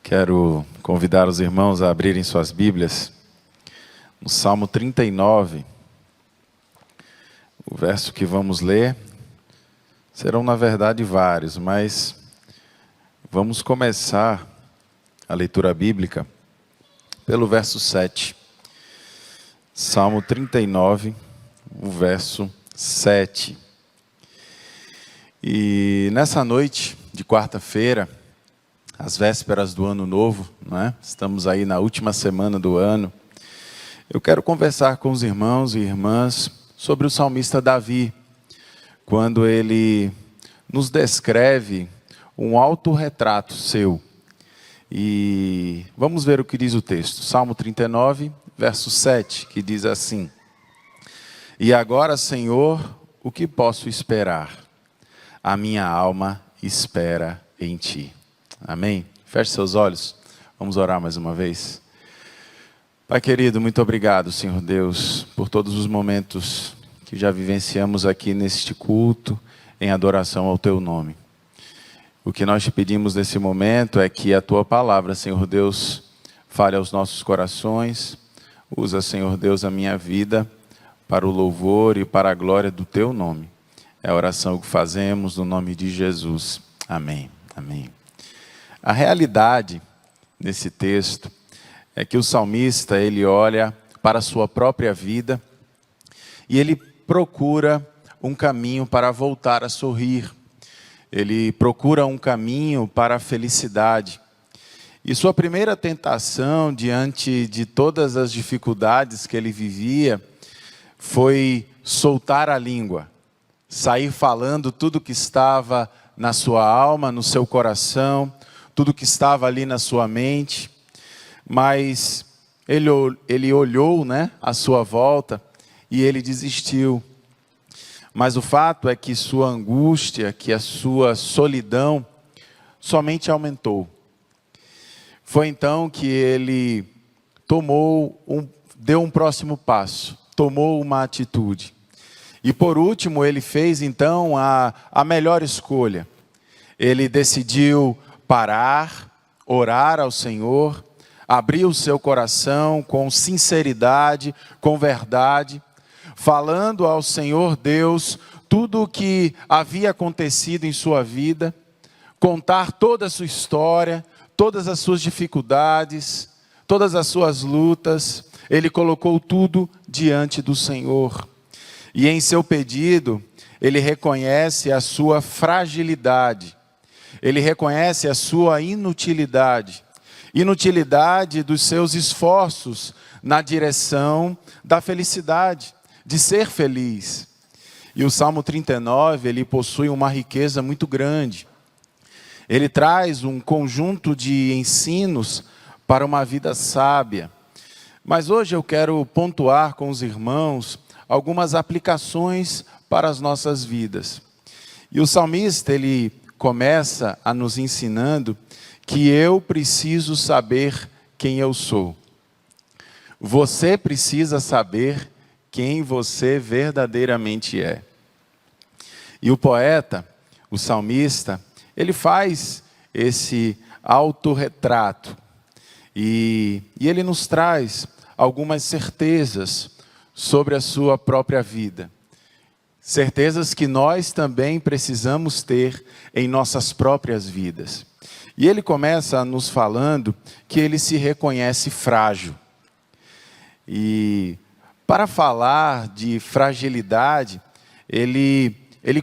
Quero convidar os irmãos a abrirem suas Bíblias no Salmo 39. O verso que vamos ler serão, na verdade, vários, mas vamos começar a leitura bíblica pelo verso 7. Salmo 39, o verso 7. E nessa noite de quarta-feira, às vésperas do ano novo, não é? Estamos aí na última semana do ano. Eu quero conversar com os irmãos e irmãs sobre o salmista Davi, quando ele nos descreve um autorretrato seu. E vamos ver o que diz o texto. Salmo 39, verso 7, que diz assim: E agora, Senhor, o que posso esperar? A minha alma espera em Ti. Amém? Feche seus olhos. Vamos orar mais uma vez. Pai querido, muito obrigado, Senhor Deus, por todos os momentos que já vivenciamos aqui neste culto, em adoração ao Teu nome. O que nós te pedimos nesse momento é que a Tua palavra, Senhor Deus, fale aos nossos corações. Usa, Senhor Deus, a minha vida para o louvor e para a glória do Teu nome. É a oração que fazemos no nome de Jesus. Amém. Amém. A realidade nesse texto é que o salmista, ele olha para a sua própria vida e ele procura um caminho para voltar a sorrir. Ele procura um caminho para a felicidade. E sua primeira tentação, diante de todas as dificuldades que ele vivia, foi soltar a língua, sair falando tudo que estava na sua alma, no seu coração, tudo que estava ali na sua mente. Mas ele olhou, à sua volta e ele desistiu. Mas o fato é que sua angústia, que a sua solidão somente aumentou. Foi então que ele deu um próximo passo, tomou uma atitude. E por último, ele fez então a melhor escolha. Ele decidiu parar, orar ao Senhor, abrir o seu coração com sinceridade, com verdade, falando ao Senhor Deus tudo o que havia acontecido em sua vida, contar toda a sua história, todas as suas dificuldades, todas as suas lutas. Ele colocou tudo diante do Senhor. E em seu pedido, ele reconhece a sua fragilidade. Ele reconhece a sua inutilidade dos seus esforços na direção da felicidade, de ser feliz. E o Salmo 39, ele possui uma riqueza muito grande. Ele traz um conjunto de ensinos para uma vida sábia. Mas hoje eu quero pontuar com os irmãos algumas aplicações para as nossas vidas. E o salmista, ele começa a nos ensinando que eu preciso saber quem eu sou. Você precisa saber quem você verdadeiramente é. E o poeta, o salmista, ele faz esse autorretrato. E ele nos traz algumas certezas sobre a sua própria vida. Certezas que nós também precisamos ter em nossas próprias vidas. E ele começa nos falando que ele se reconhece frágil. E para falar de fragilidade, ele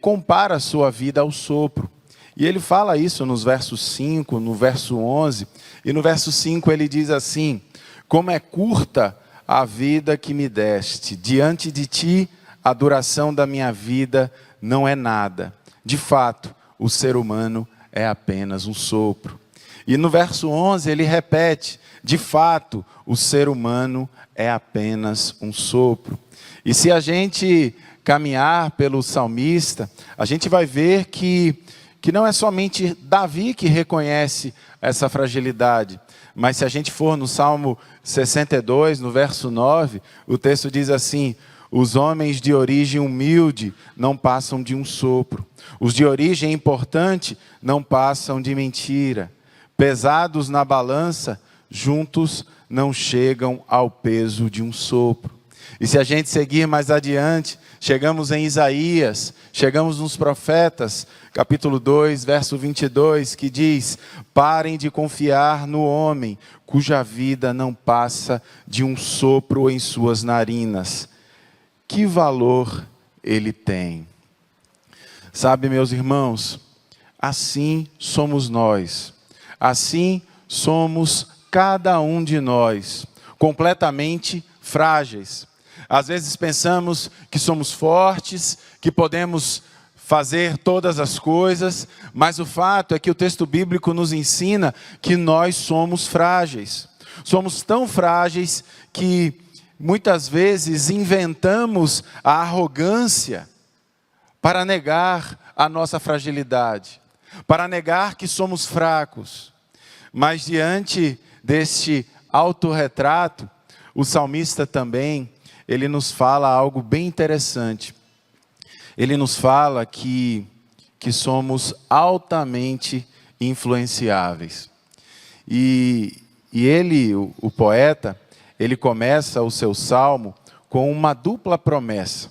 compara a sua vida ao sopro. E ele fala isso nos versos 5, no verso 11. E no verso 5 ele diz assim: Como é curta a vida que me deste, diante de ti a duração da minha vida não é nada. De fato, o ser humano é apenas um sopro. E no verso 11 ele repete: de fato, o ser humano é apenas um sopro. E se a gente caminhar pelo salmista, a gente vai ver que não é somente Davi que reconhece essa fragilidade, mas se a gente for no Salmo 62, no verso 9, o texto diz assim: os homens de origem humilde não passam de um sopro. Os de origem importante não passam de mentira. pesados na balança, juntos não chegam ao peso de um sopro. E se a gente seguir mais adiante, chegamos em Isaías, chegamos nos profetas, capítulo 2, verso 22, que diz: parem de confiar no homem, cuja vida não passa de um sopro em suas narinas. Que valor ele tem? Sabe, meus irmãos, assim somos nós, assim somos cada um de nós, completamente frágeis. Às vezes pensamos que somos fortes, que podemos fazer todas as coisas, mas o fato é que o texto bíblico nos ensina que nós somos frágeis. Somos tão frágeis que muitas vezes inventamos a arrogância para negar a nossa fragilidade, para negar que somos fracos. Mas diante deste autorretrato, o salmista também, ele nos fala algo bem interessante. Ele nos fala que somos altamente influenciáveis. E ele, o poeta, ele começa o seu salmo com uma dupla promessa.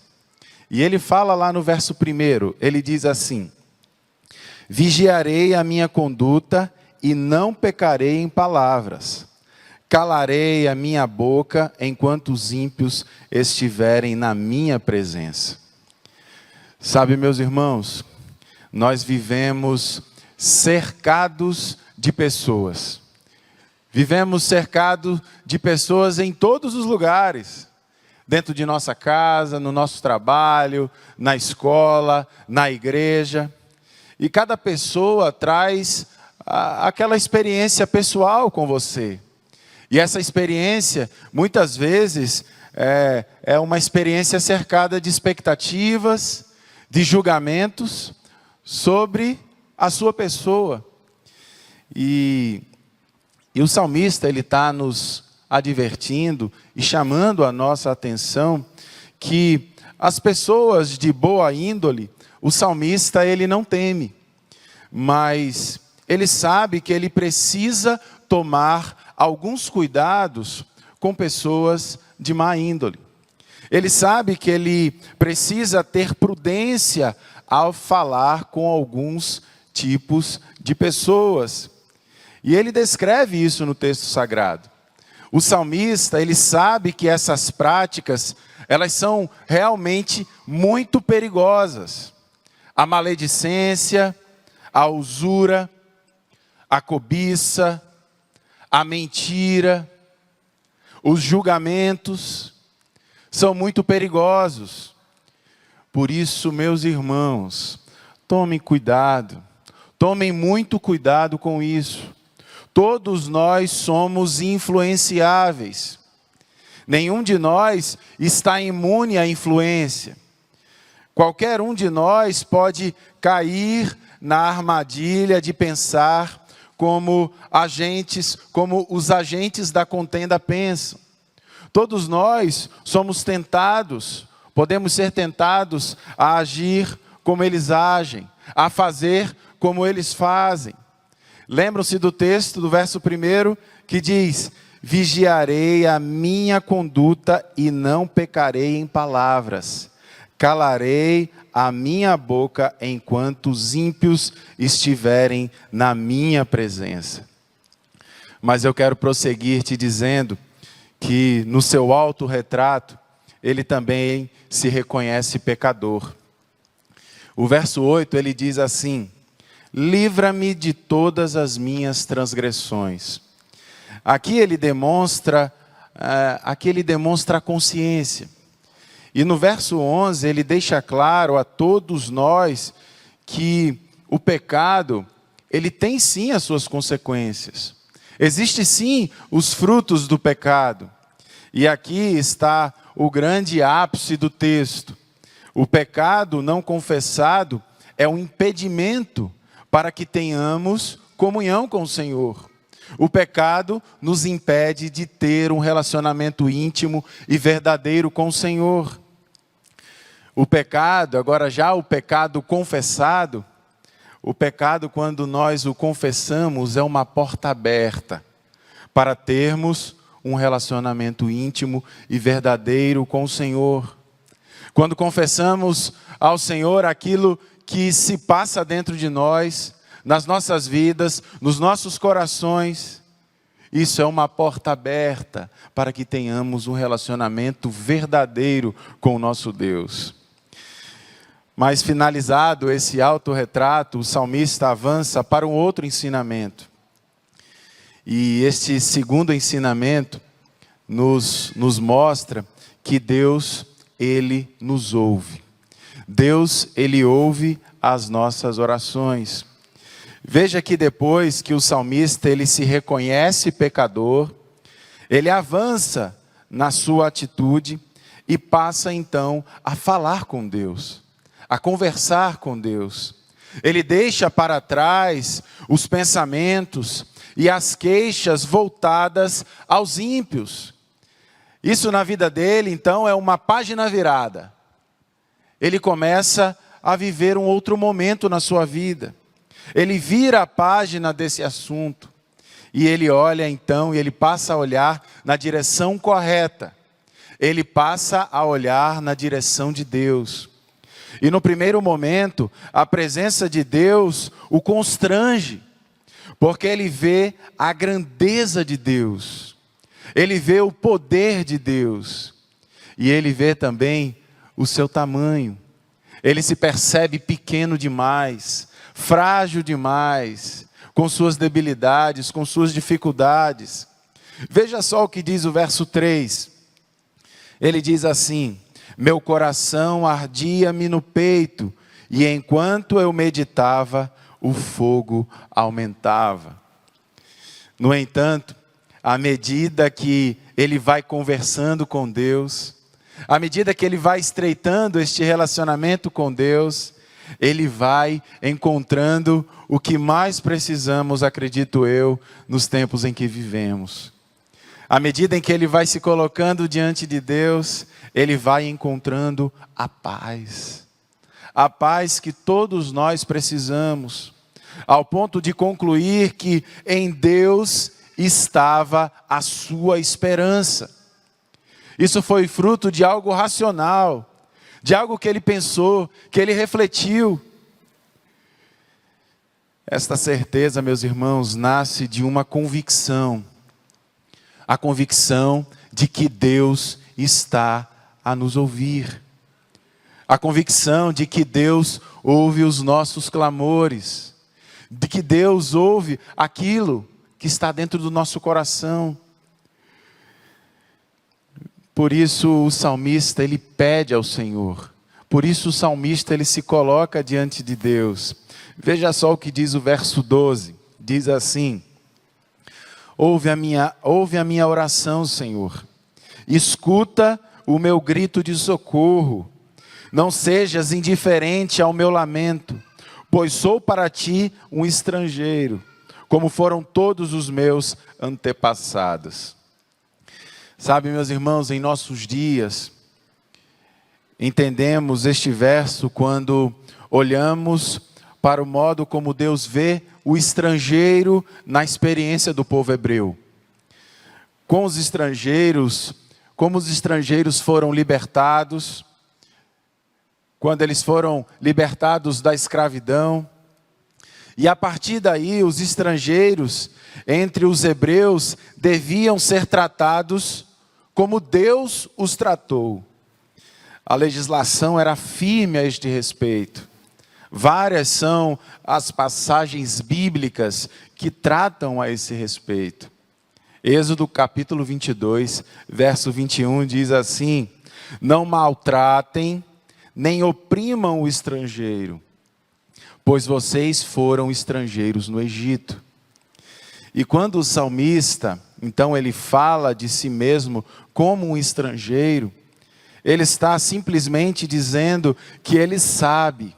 E ele fala lá no verso 1, ele diz assim: vigiarei a minha conduta e não pecarei em palavras. Calarei a minha boca enquanto os ímpios estiverem na minha presença. Sabe, meus irmãos, nós vivemos cercados de pessoas. Vivemos cercados de pessoas em todos os lugares. Dentro de nossa casa, no nosso trabalho, na escola, na igreja. E cada pessoa traz aquela experiência pessoal com você. E essa experiência, muitas vezes, é uma experiência cercada de expectativas, de julgamentos sobre a sua pessoa. E o salmista, ele está nos advertindo e chamando a nossa atenção que as pessoas de boa índole, o salmista, ele não teme, mas ele sabe que ele precisa tomar alguns cuidados com pessoas de má índole. Ele sabe que ele precisa ter prudência ao falar com alguns tipos de pessoas. E ele descreve isso no texto sagrado. O salmista, ele sabe que essas práticas, elas são realmente muito perigosas. A maledicência, a usura, a cobiça, a mentira, os julgamentos são muito perigosos. Por isso, meus irmãos, tomem cuidado, tomem muito cuidado com isso. Todos nós somos influenciáveis. Nenhum de nós está imune à influência. Qualquer um de nós pode cair na armadilha de pensar como os agentes da contenda pensam. Todos nós somos tentados, podemos ser tentados a agir como eles agem, a fazer como eles fazem. Lembram-se do texto, do verso 1, que diz: vigiarei a minha conduta e não pecarei em palavras. Calarei a minha boca enquanto os ímpios estiverem na minha presença. Mas eu quero prosseguir te dizendo que no seu autorretrato, ele também se reconhece pecador. O verso 8, ele diz assim: livra-me de todas as minhas transgressões. Aqui ele demonstra a consciência. E no verso 11, ele deixa claro a todos nós que o pecado, ele tem sim as suas consequências. Existem sim os frutos do pecado. E aqui está o grande ápice do texto. O pecado não confessado é um impedimento para que tenhamos comunhão com o Senhor. O pecado nos impede de ter um relacionamento íntimo e verdadeiro com o Senhor. O pecado, agora já o pecado confessado, O pecado, quando nós o confessamos, é uma porta aberta para termos um relacionamento íntimo e verdadeiro com o Senhor. Quando confessamos ao Senhor aquilo que se passa dentro de nós, nas nossas vidas, nos nossos corações, isso é uma porta aberta para que tenhamos um relacionamento verdadeiro com o nosso Deus. Mas finalizado esse autorretrato, o salmista avança para um outro ensinamento. E este segundo ensinamento nos mostra que Deus, Ele nos ouve. Deus, Ele ouve as nossas orações. Veja que depois que o salmista ele se reconhece pecador, ele avança na sua atitude e passa então a falar com Deus, a conversar com Deus. Ele deixa para trás os pensamentos e as queixas voltadas aos ímpios. Isso na vida dele, então, é uma página virada. Ele começa a viver um outro momento na sua vida. Ele vira a página desse assunto. E ele olha então, e ele passa a olhar na direção correta. Ele passa a olhar na direção de Deus. E no primeiro momento, a presença de Deus o constrange, porque ele vê a grandeza de Deus, ele vê o poder de Deus, e ele vê também o seu tamanho. Ele se percebe pequeno demais, frágil demais, com suas debilidades, com suas dificuldades. Veja só o que diz o verso 3. Ele diz assim: meu coração ardia-me no peito, e enquanto eu meditava, o fogo aumentava. No entanto, à medida que ele vai conversando com Deus, à medida que ele vai estreitando este relacionamento com Deus, ele vai encontrando o que mais precisamos, acredito eu, nos tempos em que vivemos. À medida em que ele vai se colocando diante de Deus, ele vai encontrando a paz que todos nós precisamos, ao ponto de concluir que em Deus estava a sua esperança. Isso foi fruto de algo racional, de algo que ele pensou, que ele refletiu. Esta certeza, meus irmãos, nasce de uma convicção. A convicção de que Deus está a nos ouvir. A convicção de que Deus ouve os nossos clamores. De que Deus ouve aquilo que está dentro do nosso coração. Por isso o salmista, ele pede ao Senhor. Por isso o salmista, ele se coloca diante de Deus. Veja só o que diz o verso 12. Diz assim: ouve a minha oração, Senhor. Escuta o meu grito de socorro. Não sejas indiferente ao meu lamento, pois sou para ti um estrangeiro, como foram todos os meus antepassados. Sabe, meus irmãos, em nossos dias, entendemos este verso quando olhamos para o modo como Deus vê o estrangeiro na experiência do povo hebreu. Como os estrangeiros foram libertados, quando eles foram libertados da escravidão. E a partir daí, os estrangeiros entre os hebreus deviam ser tratados como Deus os tratou. A legislação era firme a este respeito. Várias são as passagens bíblicas que tratam a esse respeito. Êxodo capítulo 22, verso 21 diz assim: não maltratem, nem oprimam o estrangeiro, pois vocês foram estrangeiros no Egito. E quando o salmista, então ele fala de si mesmo como um estrangeiro, ele está simplesmente dizendo que ele sabe.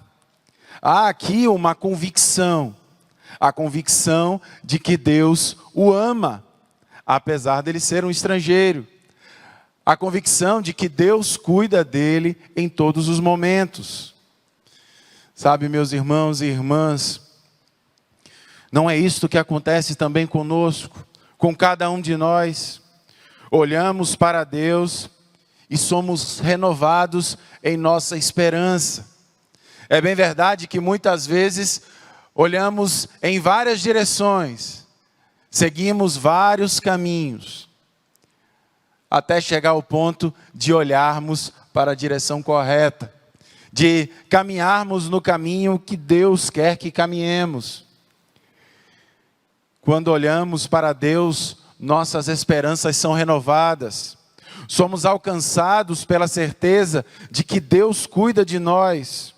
Há aqui uma convicção, a convicção de que Deus o ama, apesar dele ser um estrangeiro. A convicção de que Deus cuida dele em todos os momentos. Sabe, meus irmãos e irmãs, Não é isto que acontece também conosco, com cada um de nós? Olhamos para Deus e somos renovados em nossa esperança. É bem verdade que muitas vezes olhamos em várias direções, seguimos vários caminhos, até chegar ao ponto de olharmos para a direção correta, de caminharmos no caminho que Deus quer que caminhemos. Quando olhamos para Deus, nossas esperanças são renovadas. Somos alcançados pela certeza de que Deus cuida de nós.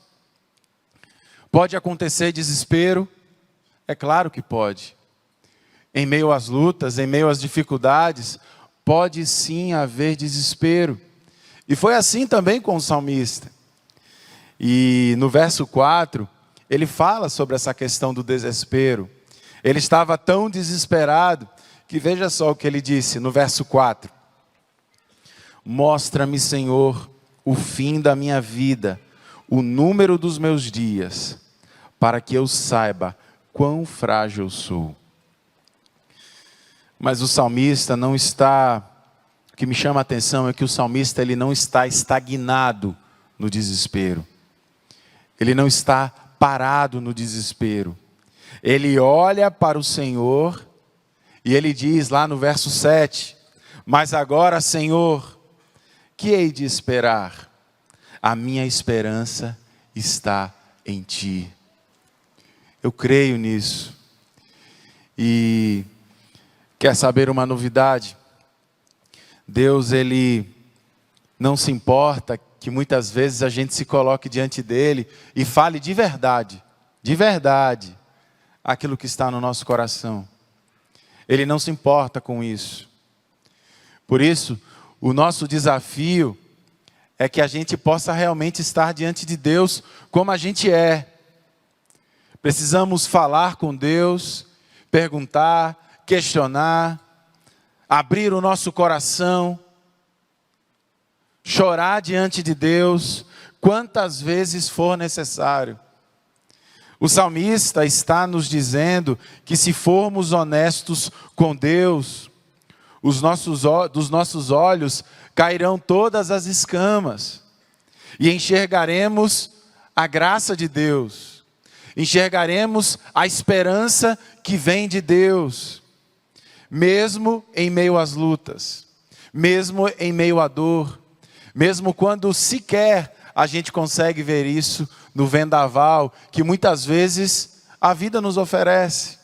Pode acontecer desespero? É claro que pode. Em meio às lutas, em meio às dificuldades, pode sim haver desespero. E foi assim também com o salmista. E no verso 4, ele fala sobre essa questão do desespero. Ele estava tão desesperado que veja só o que ele disse no verso 4. Mostra-me, Senhor, o fim da minha vida, o número dos meus dias, para que eu saiba quão frágil sou. Mas o salmista não está... O que me chama a atenção é que o salmista ele não está estagnado no desespero. Ele não está parado no desespero. Ele olha para o Senhor e ele diz lá no verso 7, mas agora, Senhor, que hei de esperar? A minha esperança está em Ti. Eu creio nisso. E quer saber uma novidade? Deus, Ele não se importa que muitas vezes a gente se coloque diante dEle e fale de verdade, aquilo que está no nosso coração. Ele não se importa com isso. Por isso, o nosso desafio é que a gente possa realmente estar diante de Deus como a gente é. Precisamos falar com Deus, perguntar, questionar, abrir o nosso coração, chorar diante de Deus, quantas vezes for necessário. O salmista está nos dizendo que se formos honestos com Deus, dos nossos olhos cairão todas as escamas e enxergaremos a graça de Deus, enxergaremos a esperança que vem de Deus, mesmo em meio às lutas, mesmo em meio à dor, mesmo quando sequer a gente consegue ver isso no vendaval que muitas vezes a vida nos oferece.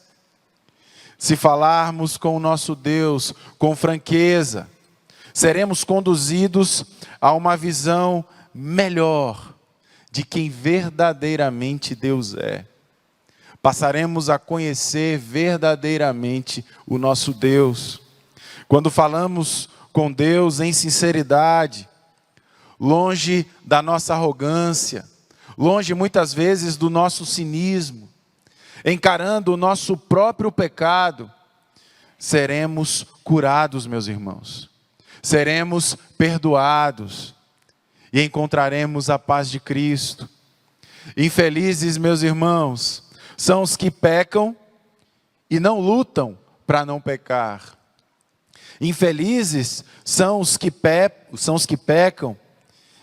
Se falarmos com o nosso Deus com franqueza, seremos conduzidos a uma visão melhor de quem verdadeiramente Deus é. Passaremos a conhecer verdadeiramente o nosso Deus. Quando falamos com Deus em sinceridade, longe da nossa arrogância, longe muitas vezes do nosso cinismo, encarando o nosso próprio pecado, seremos curados, meus irmãos. Seremos perdoados e encontraremos a paz de Cristo. Infelizes, meus irmãos, são os que pecam e não lutam para não pecar. Infelizes são os que pecam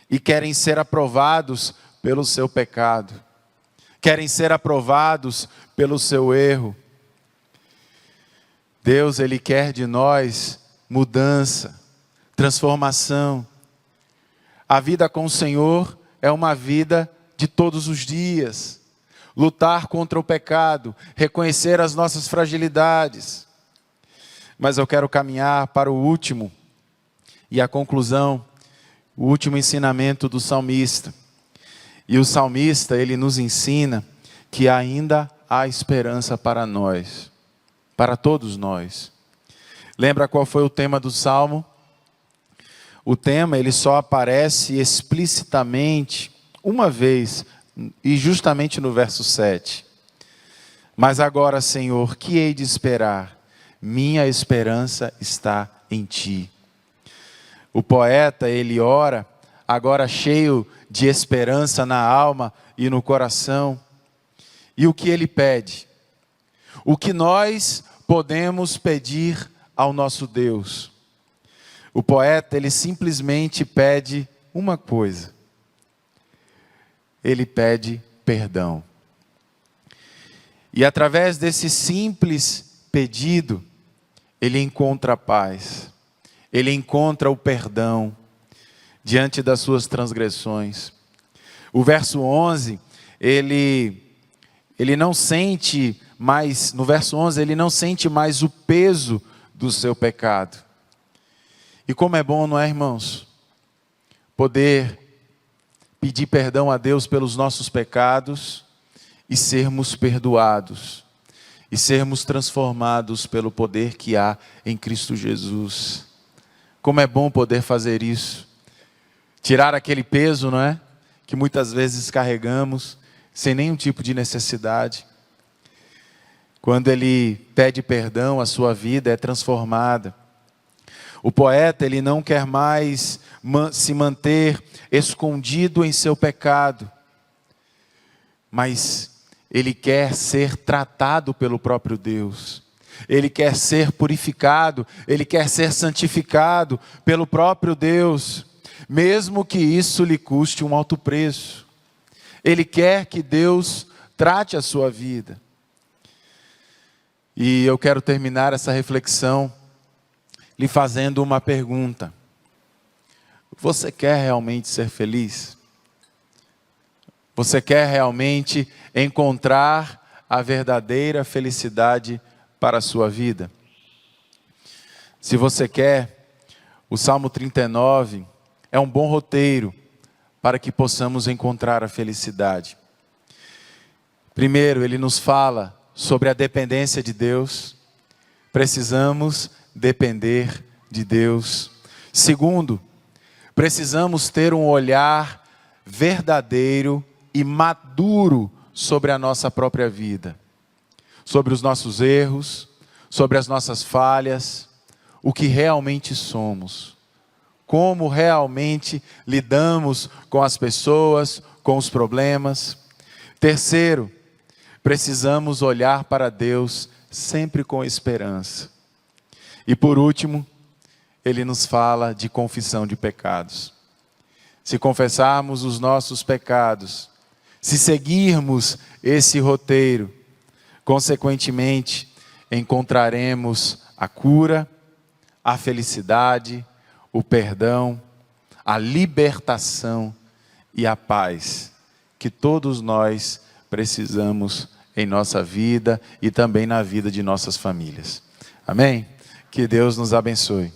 e querem ser aprovados pelo seu pecado. Querem ser aprovados pelo seu erro. Deus, Ele quer de nós mudança, transformação. A vida com o Senhor é uma vida de todos os dias. Lutar contra o pecado, reconhecer as nossas fragilidades. Mas eu quero caminhar para o último e a conclusão, o último ensinamento do salmista. E o salmista, ele nos ensina que ainda há esperança para nós, para todos nós. Lembra qual foi o tema do salmo? O tema, ele só aparece explicitamente uma vez, e justamente no verso 7. Mas agora, Senhor, que hei de esperar? Minha esperança está em Ti. O poeta, ele ora, agora cheio de esperança na alma e no coração. E o que ele pede? o que nós podemos pedir ao nosso Deus? O poeta, ele simplesmente pede uma coisa. Ele pede perdão. E através desse simples pedido, ele encontra a paz. Ele encontra o perdão diante das suas transgressões. O verso 11, ele não sente mais, no verso 11, ele não sente mais o peso do seu pecado. E como é bom, não é, irmãos? Poder pedir perdão a Deus pelos nossos pecados e sermos perdoados. E sermos transformados pelo poder que há em Cristo Jesus. Como é bom poder fazer isso. Tirar aquele peso, não é? Que muitas vezes carregamos, sem nenhum tipo de necessidade. Quando ele pede perdão, a sua vida é transformada. O poeta, ele não quer mais se manter escondido em seu pecado, mas ele quer ser tratado pelo próprio Deus. Ele quer ser purificado, ele quer ser santificado pelo próprio Deus, mesmo que isso lhe custe um alto preço. Ele quer que Deus trate a sua vida. E eu quero terminar essa reflexão lhe fazendo uma pergunta. Você quer realmente ser feliz? Você quer realmente encontrar a verdadeira felicidade para a sua vida? Se você quer, o Salmo 39 é um bom roteiro para que possamos encontrar a felicidade. Primeiro, ele nos fala sobre a dependência de Deus. Precisamos depender de Deus. Segundo, precisamos ter um olhar verdadeiro e maduro sobre a nossa própria vida, sobre os nossos erros, sobre as nossas falhas, o que realmente somos, como realmente lidamos com as pessoas, com os problemas. Terceiro, precisamos olhar para Deus sempre com esperança. E por último, ele nos fala de confissão de pecados. Se confessarmos os nossos pecados, se seguirmos esse roteiro, consequentemente, encontraremos a cura, a felicidade, o perdão, a libertação e a paz que todos nós precisamos em nossa vida e também na vida de nossas famílias. Amém? Que Deus nos abençoe.